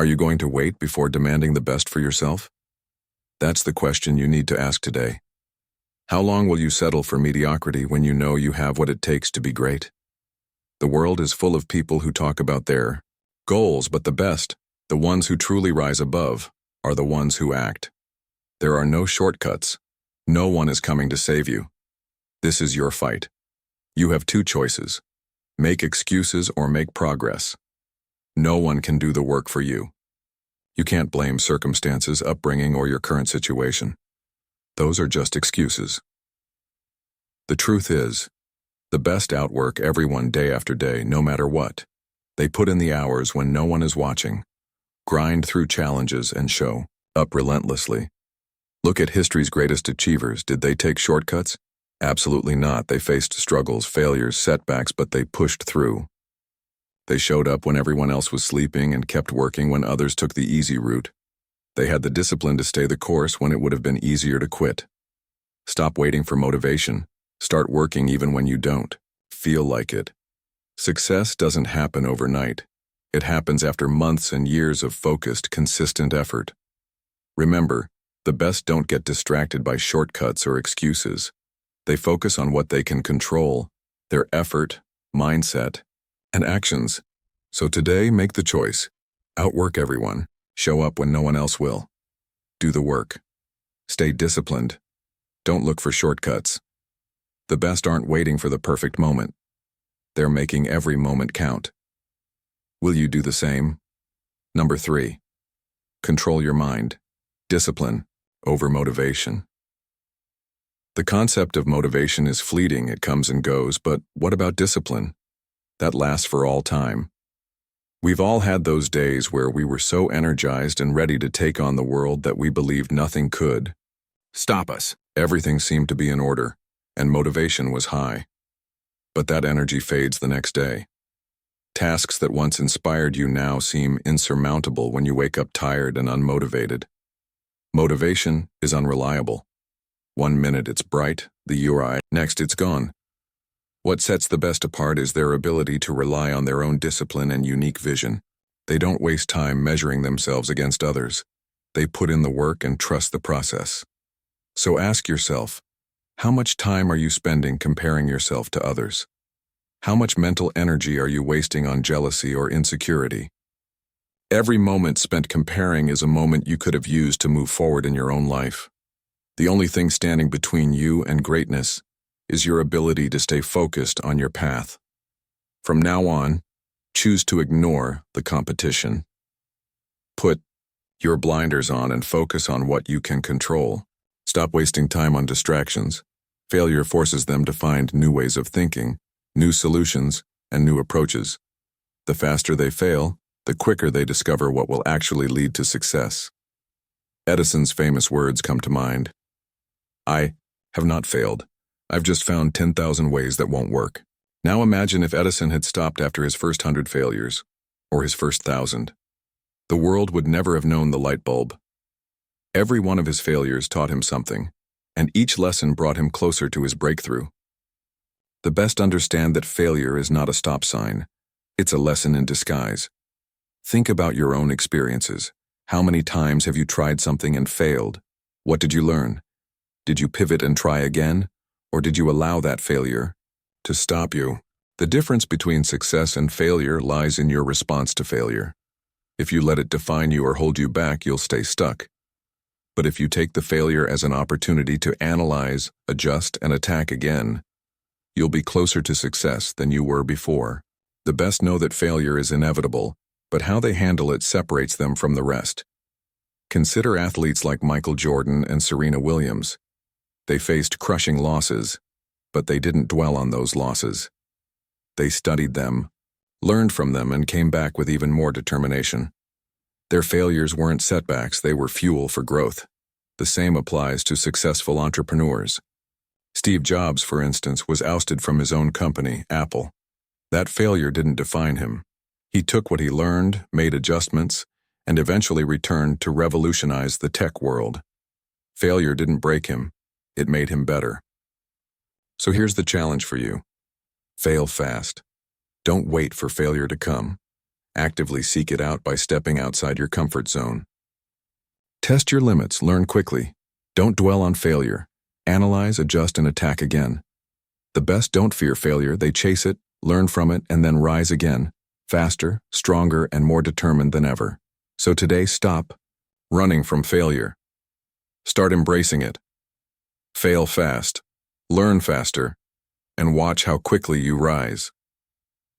Are you going to wait before demanding the best for yourself? That's the question you need to ask today. How long will you settle for mediocrity when you know you have what it takes to be great? The world is full of people who talk about their goals, but the best, the ones who truly rise above, are the ones who act. There are no shortcuts. No one is coming to save you. This is your fight. You have two choices: make excuses or make progress. No one can do the work for you. You can't blame circumstances, upbringing, or your current situation. Those are just excuses. The truth is, the best outwork everyone day after day, no matter what. They put in the hours when no one is watching, grind through challenges, and show up relentlessly. Look at history's greatest achievers. Did they take shortcuts? Absolutely not. They faced struggles, failures, setbacks, but they pushed through. They showed up when everyone else was sleeping and kept working when others took the easy route. They had the discipline to stay the course when it would have been easier to quit. Stop waiting for motivation. Start working even when you don't feel like it. Success doesn't happen overnight. It happens after months and years of focused, consistent effort. Remember, the best don't get distracted by shortcuts or excuses. They focus on what they can control, their effort, mindset, and actions. So today, make the choice. Outwork everyone. Show up when no one else will. Do the work. Stay disciplined. Don't look for shortcuts. The best aren't waiting for the perfect moment. They're making every moment count. Will you do the same? Number 3. Control your mind. Discipline over motivation. The concept of motivation is fleeting. It comes and goes, but what about discipline? That lasts for all time. We've all had those days where we were so energized and ready to take on the world that we believed nothing could stop us. Everything seemed to be in order, and motivation was high. But that energy fades the next day. Tasks that once inspired you now seem insurmountable when you wake up tired and unmotivated. Motivation is unreliable. 1 minute it's bright, the UI, next it's gone. What sets the best apart is their ability to rely on their own discipline and unique vision. They don't waste time measuring themselves against others. They put in the work and trust the process. So ask yourself, how much time are you spending comparing yourself to others? How much mental energy are you wasting on jealousy or insecurity? Every moment spent comparing is a moment you could have used to move forward in your own life. The only thing standing between you and greatness is your ability to stay focused on your path. From now on, choose to ignore the competition. Put your blinders on and focus on what you can control. Stop wasting time on distractions. Failure forces them to find new ways of thinking, new solutions, and new approaches. The faster they fail, the quicker they discover what will actually lead to success. Edison's famous words come to mind. I have not failed. I've just found 10,000 ways that won't work. Now imagine if Edison had stopped after his first 100 failures, or his first 1,000. The world would never have known the light bulb. Every one of his failures taught him something, and each lesson brought him closer to his breakthrough. The best understand that failure is not a stop sign. It's a lesson in disguise. Think about your own experiences. How many times have you tried something and failed? What did you learn? Did you pivot and try again? Or did you allow that failure to stop you? The difference between success and failure lies in your response to failure. If you let it define you or hold you back, you'll stay stuck. But if you take the failure as an opportunity to analyze, adjust, and attack again, you'll be closer to success than you were before. The best know that failure is inevitable, but how they handle it separates them from the rest. Consider athletes like Michael Jordan and Serena Williams. They faced crushing losses, but they didn't dwell on those losses. They studied them, learned from them, and came back with even more determination. Their failures weren't setbacks, they were fuel for growth. The same applies to successful entrepreneurs. Steve Jobs, for instance, was ousted from his own company, Apple. That failure didn't define him. He took what he learned, made adjustments, and eventually returned to revolutionize the tech world. Failure didn't break him. It made him better. So here's the challenge for you. Fail fast. Don't wait for failure to come. Actively seek it out by stepping outside your comfort zone. Test your limits, learn quickly. Don't dwell on failure. Analyze, adjust, and attack again. The best don't fear failure, they chase it, learn from it, and then rise again, faster, stronger, and more determined than ever. So today, stop running from failure. Start embracing it. Fail fast, learn faster, and watch how quickly you rise.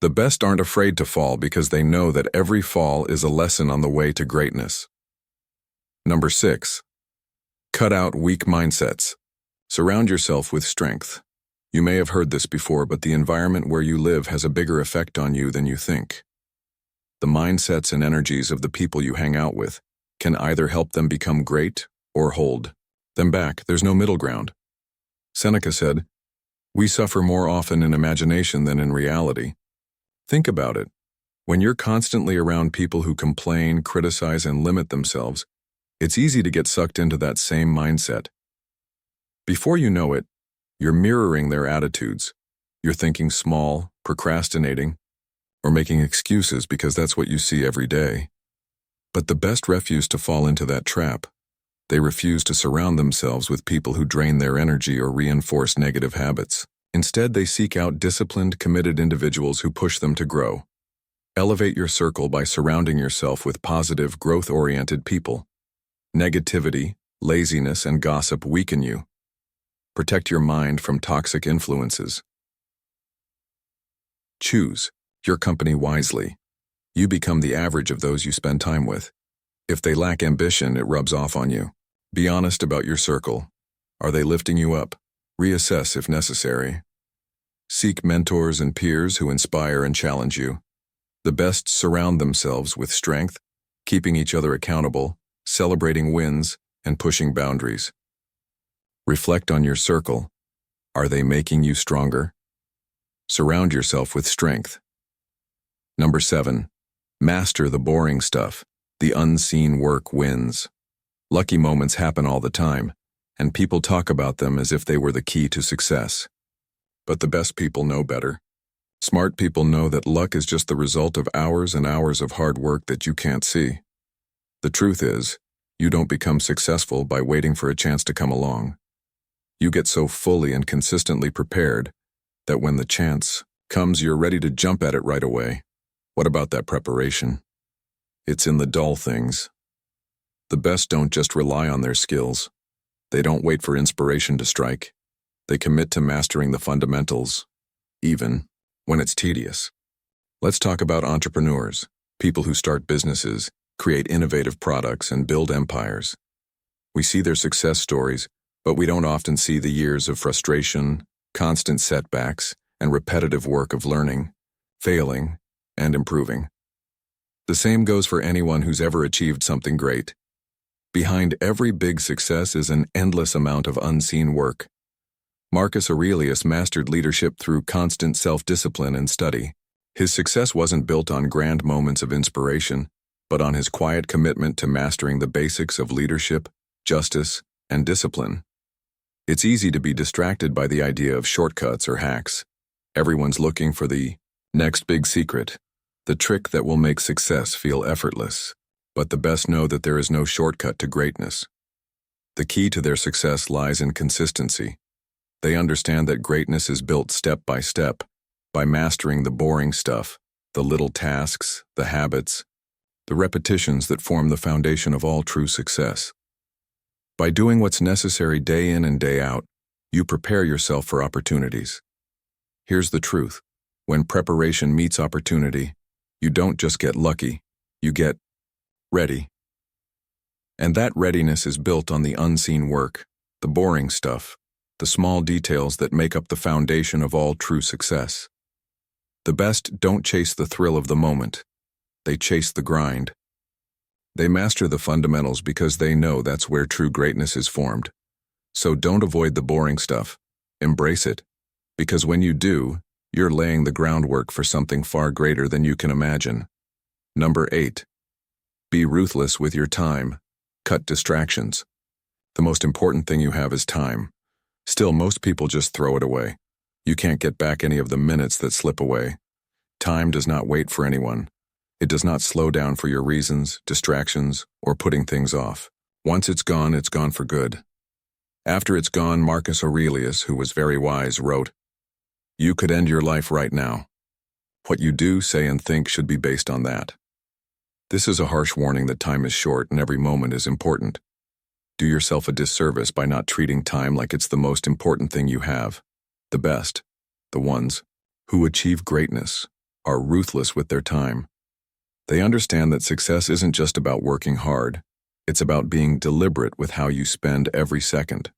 The best aren't afraid to fall because they know that every fall is a lesson on the way to greatness. Number 6. Cut out weak mindsets. Surround yourself with strength. You may have heard this before, but the environment where you live has a bigger effect on you than you think. The mindsets and energies of the people you hang out with can either help them become great or hold them back. There's no middle ground. Seneca said, "We suffer more often in imagination than in reality." Think about it. When you're constantly around people who complain, criticize, and limit themselves, it's easy to get sucked into that same mindset. Before you know it, you're mirroring their attitudes. You're thinking small, procrastinating, or making excuses because that's what you see every day. But the best refuse to fall into that trap. They refuse to surround themselves with people who drain their energy or reinforce negative habits. Instead, they seek out disciplined, committed individuals who push them to grow. Elevate your circle by surrounding yourself with positive, growth-oriented people. Negativity, laziness, and gossip weaken you. Protect your mind from toxic influences. Choose your company wisely. You become the average of those you spend time with. If they lack ambition, it rubs off on you. Be honest about your circle. Are they lifting you up? Reassess if necessary. Seek mentors and peers who inspire and challenge you. The best surround themselves with strength, keeping each other accountable, celebrating wins, and pushing boundaries. Reflect on your circle. Are they making you stronger? Surround yourself with strength. Number 7. Master the boring stuff. The unseen work wins. Lucky moments happen all the time, and people talk about them as if they were the key to success. But the best people know better. Smart people know that luck is just the result of hours and hours of hard work that you can't see. The truth is, you don't become successful by waiting for a chance to come along. You get so fully and consistently prepared that when the chance comes, you're ready to jump at it right away. What about that preparation? It's in the dull things. The best don't just rely on their skills. They don't wait for inspiration to strike. They commit to mastering the fundamentals, even when it's tedious. Let's talk about entrepreneurs, people who start businesses, create innovative products, and build empires. We see their success stories, but we don't often see the years of frustration, constant setbacks, and repetitive work of learning, failing, and improving. The same goes for anyone who's ever achieved something great. Behind every big success is an endless amount of unseen work. Marcus Aurelius mastered leadership through constant self-discipline and study. His success wasn't built on grand moments of inspiration, but on his quiet commitment to mastering the basics of leadership, justice, and discipline. It's easy to be distracted by the idea of shortcuts or hacks. Everyone's looking for the next big secret, the trick that will make success feel effortless. But the best know that there is no shortcut to greatness. The key to their success lies in consistency. They understand that greatness is built step by step, by mastering the boring stuff, the little tasks, the habits, the repetitions that form the foundation of all true success. By doing what's necessary day in and day out, you prepare yourself for opportunities. Here's the truth. When preparation meets opportunity, you don't just get lucky, you get ready. And that readiness is built on the unseen work, the boring stuff, the small details that make up the foundation of all true success. The best don't chase the thrill of the moment. They chase the grind. They master the fundamentals because they know that's where true greatness is formed. So don't avoid the boring stuff. Embrace it. Because when you do, you're laying the groundwork for something far greater than you can imagine. Number 8. Be ruthless with your time. Cut distractions. The most important thing you have is time. Still, most people just throw it away. You can't get back any of the minutes that slip away. Time does not wait for anyone. It does not slow down for your reasons, distractions, or putting things off. Once it's gone for good. After it's gone, Marcus Aurelius, who was very wise, wrote, "You could end your life right now. What you do, say, and think should be based on that." This is a harsh warning that time is short and every moment is important. Do yourself a disservice by not treating time like it's the most important thing you have. The best, the ones who achieve greatness, are ruthless with their time. They understand that success isn't just about working hard, it's about being deliberate with how you spend every second.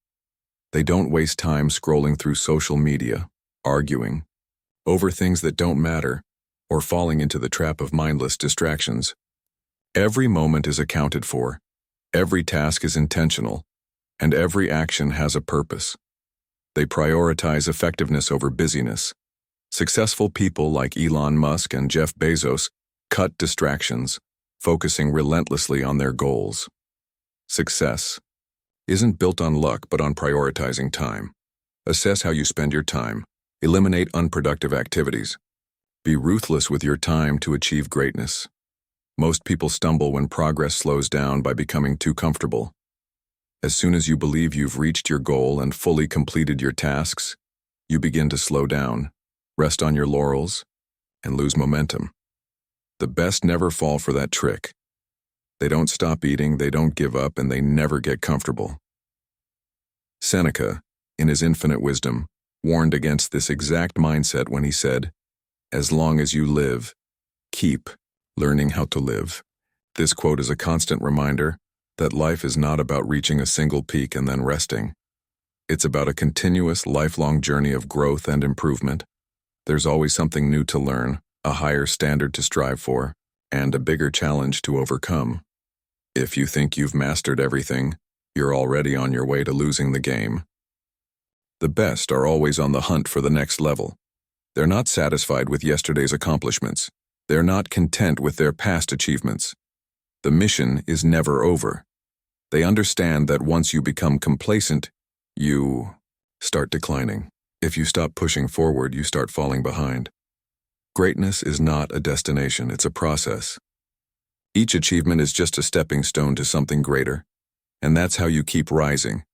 They don't waste time scrolling through social media, arguing over things that don't matter, or falling into the trap of mindless distractions. Every moment is accounted for, every task is intentional, and every action has a purpose. They prioritize effectiveness over busyness. Successful people like Elon Musk and Jeff Bezos cut distractions, focusing relentlessly on their goals. Success isn't built on luck but on prioritizing time. Assess how you spend your time. Eliminate unproductive activities. Be ruthless with your time to achieve greatness. Most people stumble when progress slows down by becoming too comfortable. As soon as you believe you've reached your goal and fully completed your tasks, you begin to slow down, rest on your laurels, and lose momentum. The best never fall for that trick. They don't stop eating, they don't give up, and they never get comfortable. Seneca, in his infinite wisdom, warned against this exact mindset when he said, "As long as you live, keep learning how to live." This quote is a constant reminder that life is not about reaching a single peak and then resting. It's about a continuous, lifelong journey of growth and improvement. There's always something new to learn, a higher standard to strive for, and a bigger challenge to overcome. If you think you've mastered everything, you're already on your way to losing the game. The best are always on the hunt for the next level. They're not satisfied with yesterday's accomplishments. They're not content with their past achievements. The mission is never over. They understand that once you become complacent, you start declining. If you stop pushing forward, you start falling behind. Greatness is not a destination, it's a process. Each achievement is just a stepping stone to something greater, and that's how you keep rising.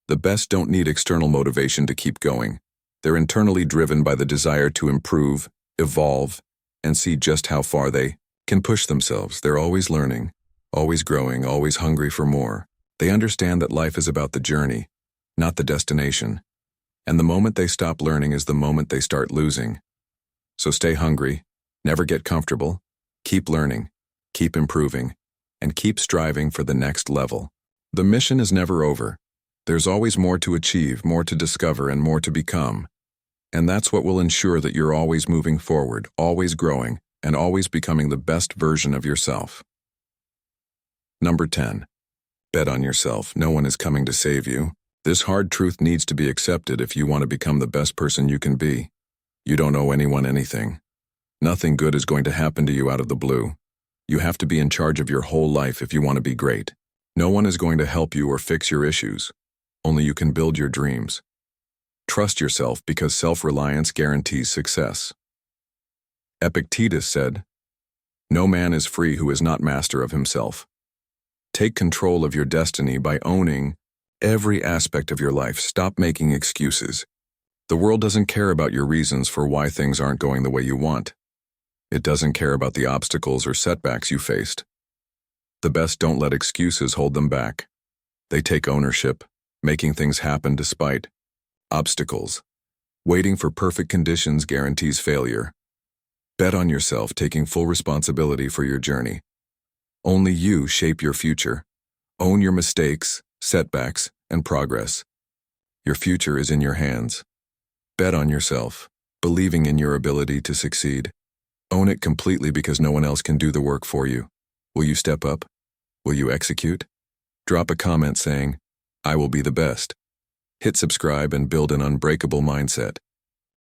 The best don't need external motivation to keep going. They're internally driven by the desire to improve, evolve, and see just how far they can push themselves. They're always learning, always growing, always hungry for more. They understand that life is about the journey, not the destination. And the moment they stop learning is the moment they start losing. So stay hungry, never get comfortable, keep learning, keep improving, and keep striving for the next level. The mission is never over. There's always more to achieve, more to discover, and more to become. And that's what will ensure that you're always moving forward, always growing, and always becoming the best version of yourself. Number 10. Bet on yourself. No one is coming to save you. This hard truth needs to be accepted if you want to become the best person you can be. You don't owe anyone anything. Nothing good is going to happen to you out of the blue. You have to be in charge of your whole life if you want to be great. No one is going to help you or fix your issues. Only you can build your dreams. Trust yourself because self-reliance guarantees success. Epictetus said, "No man is free who is not master of himself." Take control of your destiny by owning every aspect of your life. Stop making excuses. The world doesn't care about your reasons for why things aren't going the way you want. It doesn't care about the obstacles or setbacks you faced. The best don't let excuses hold them back. They take ownership, making things happen despite obstacles. Waiting for perfect conditions guarantees failure. Bet on yourself, taking full responsibility for your journey. Only you shape your future. Own your mistakes, setbacks, and progress. Your future is in your hands. Bet on yourself, believing in your ability to succeed. Own it completely because no one else can do the work for you. Will you step up? Will you execute? Drop a comment saying, "I will be the best." Hit subscribe and build an unbreakable mindset.